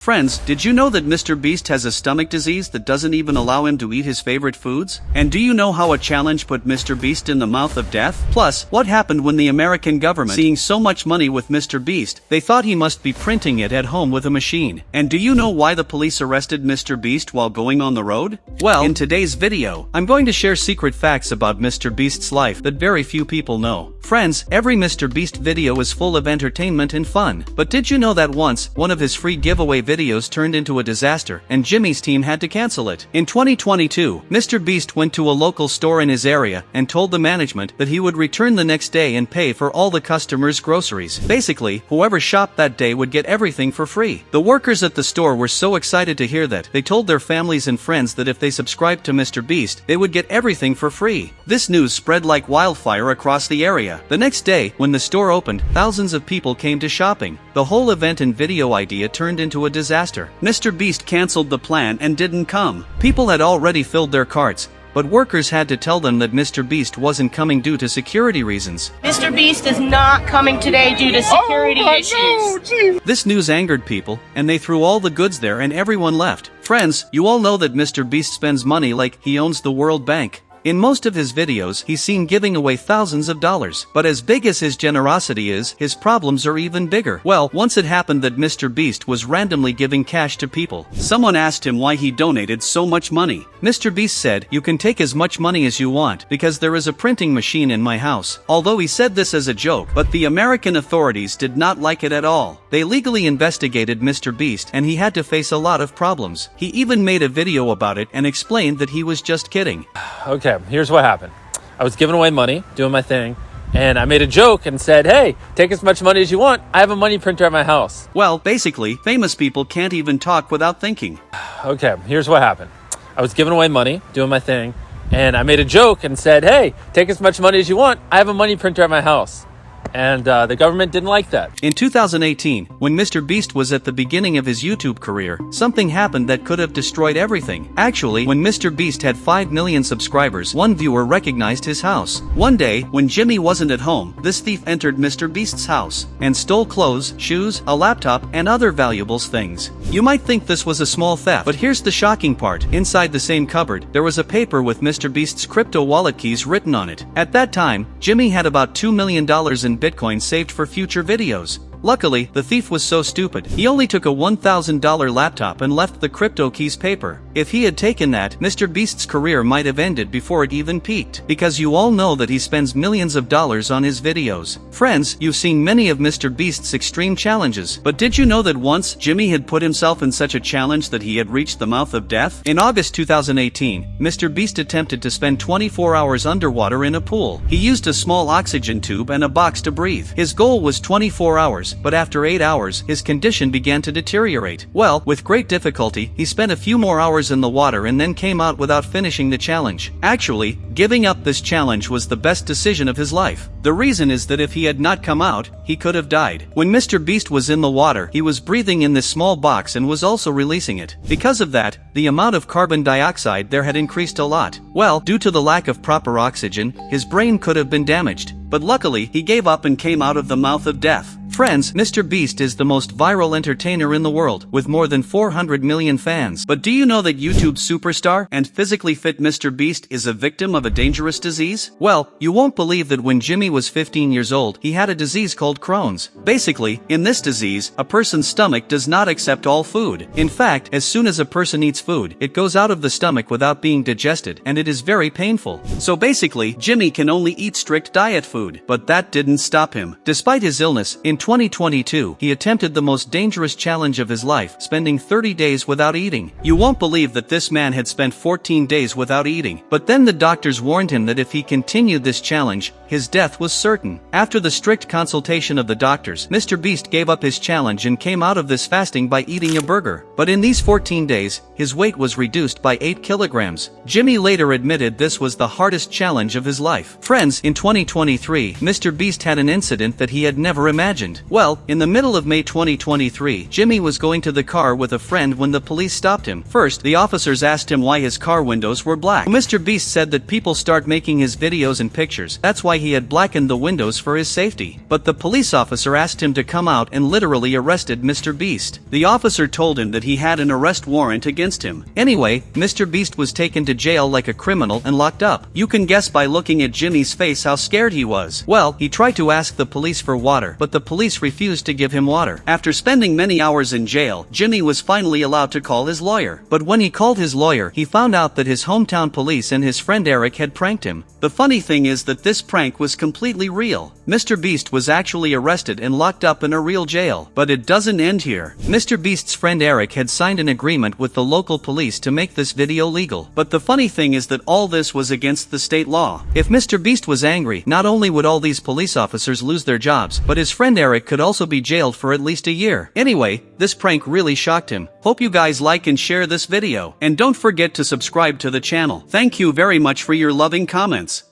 Friends, did you know that Mr. Beast has a stomach disease that doesn't even allow him to eat his favorite foods? And do you know how a challenge put Mr. Beast in the mouth of death? Plus, what happened when the American government, seeing so much money with Mr. Beast, they thought he must be printing it at home with a machine? And do you know why the police arrested Mr. Beast while going on the road? Well, in today's video, I'm going to share secret facts about Mr. Beast's life that very few people know. Friends, every Mr. Beast video is full of entertainment and fun. But did you know that once, one of his free giveaway videos turned into a disaster, and Jimmy's team had to cancel it? In 2022, Mr. Beast went to a local store in his area and told the management that he would return the next day and pay for all the customers' groceries. Basically, whoever shopped that day would get everything for free. The workers at the store were so excited to hear that, they told their families and friends that if they subscribed to Mr. Beast, they would get everything for free. This news spread like wildfire across the area. The next day, when the store opened, thousands of people came to shopping. The whole event and video idea turned into a disaster. Mr. Beast canceled the plan and didn't come. People had already filled their carts, but workers had to tell them that Mr. Beast wasn't coming due to security reasons. Mr. Beast is not coming today due to security issues. This news angered people, and they threw all the goods there and everyone left. Friends, you all know that Mr. Beast spends money like he owns the World Bank. In most of his videos, he's seen giving away thousands of dollars. But as big as his generosity is, his problems are even bigger. Well, once it happened that Mr. Beast was randomly giving cash to people. Someone asked him why he donated so much money. Mr. Beast said, "You can take as much money as you want, because there is a printing machine in my house." Although he said this as a joke, but the American authorities did not like it at all. They legally investigated Mr. Beast, and he had to face a lot of problems. He even made a video about it and explained that he was just kidding. Okay, here's what happened. I was giving away money, doing my thing, and I made a joke and said, "Hey, take as much money as you want. I have a money printer at my house." Well, basically, famous people can't even talk without thinking. Okay, here's what happened. I was giving away money, doing my thing, and I made a joke and said, "Hey, take as much money as you want. I have a money printer at my house." And the government didn't like that. In 2018, when Mr. Beast was at the beginning of his YouTube career, something happened that could have destroyed everything. Actually, when Mr. Beast had 5 million subscribers, one viewer recognized his house. One day, when Jimmy wasn't at home, this thief entered Mr. Beast's house and stole clothes, shoes, a laptop, and other valuables things. You might think this was a small theft, but here's the shocking part. Inside the same cupboard, there was a paper with Mr. Beast's crypto wallet keys written on it. At that time, Jimmy had about $2 million in Bitcoin saved for future videos. Luckily, the thief was so stupid, he only took a $1,000 laptop and left the crypto keys paper. If he had taken that, Mr. Beast's career might have ended before it even peaked. Because you all know that he spends millions of dollars on his videos. Friends, you've seen many of Mr. Beast's extreme challenges. But did you know that once, Jimmy had put himself in such a challenge that he had reached the mouth of death? In August 2018, Mr. Beast attempted to spend 24 hours underwater in a pool. He used a small oxygen tube and a box to breathe. His goal was 24 hours. But after 8 hours, his condition began to deteriorate. Well, with great difficulty, he spent a few more hours in the water and then came out without finishing the challenge. Actually, giving up this challenge was the best decision of his life. The reason is that if he had not come out, he could have died. When Mr. Beast was in the water, he was breathing in this small box and was also releasing it. Because of that, the amount of carbon dioxide there had increased a lot. Well, due to the lack of proper oxygen, his brain could have been damaged. But luckily, he gave up and came out of the mouth of death. Friends, Mr. Beast is the most viral entertainer in the world, with more than 400 million fans. But do you know that YouTube superstar and physically fit Mr. Beast is a victim of a dangerous disease? Well, you won't believe that when Jimmy was 15 years old, he had a disease called Crohn's. Basically, in this disease, a person's stomach does not accept all food. In fact, as soon as a person eats food, it goes out of the stomach without being digested, and it is very painful. So basically, Jimmy can only eat strict diet food. But that didn't stop him. Despite his illness, in 2022, he attempted the most dangerous challenge of his life, spending 30 days without eating. You won't believe that this man had spent 14 days without eating. But then the doctors warned him that if he continued this challenge, his death was certain. After the strict consultation of the doctors, Mr. Beast gave up his challenge and came out of this fasting by eating a burger. But in these 14 days, his weight was reduced by 8 kilograms. Jimmy later admitted this was the hardest challenge of his life. Friends, in 2023, 2023, Mr. Beast had an incident that he had never imagined. Well, in the middle of May 2023, Jimmy was going to the car with a friend when the police stopped him. First, the officers asked him why his car windows were black. Mr. Beast said that people start making his videos and pictures, that's why he had blackened the windows for his safety. But the police officer asked him to come out and literally arrested Mr. Beast. The officer told him that he had an arrest warrant against him. Anyway, Mr. Beast was taken to jail like a criminal and locked up. You can guess by looking at Jimmy's face how scared he was. Well, he tried to ask the police for water, but the police refused to give him water. After spending many hours in jail, Jimmy was finally allowed to call his lawyer. But when he called his lawyer, he found out that his hometown police and his friend Eric had pranked him. The funny thing is that this prank was completely real. Mr. Beast was actually arrested and locked up in a real jail. But it doesn't end here. Mr. Beast's friend Eric had signed an agreement with the local police to make this video legal. But the funny thing is that all this was against the state law. If Mr. Beast was angry, not only would all these police officers lose their jobs, but his friend Eric could also be jailed for at least a year. Anyway, this prank really shocked him. Hope you guys like and share this video. And don't forget to subscribe to the channel. Thank you very much for your loving comments.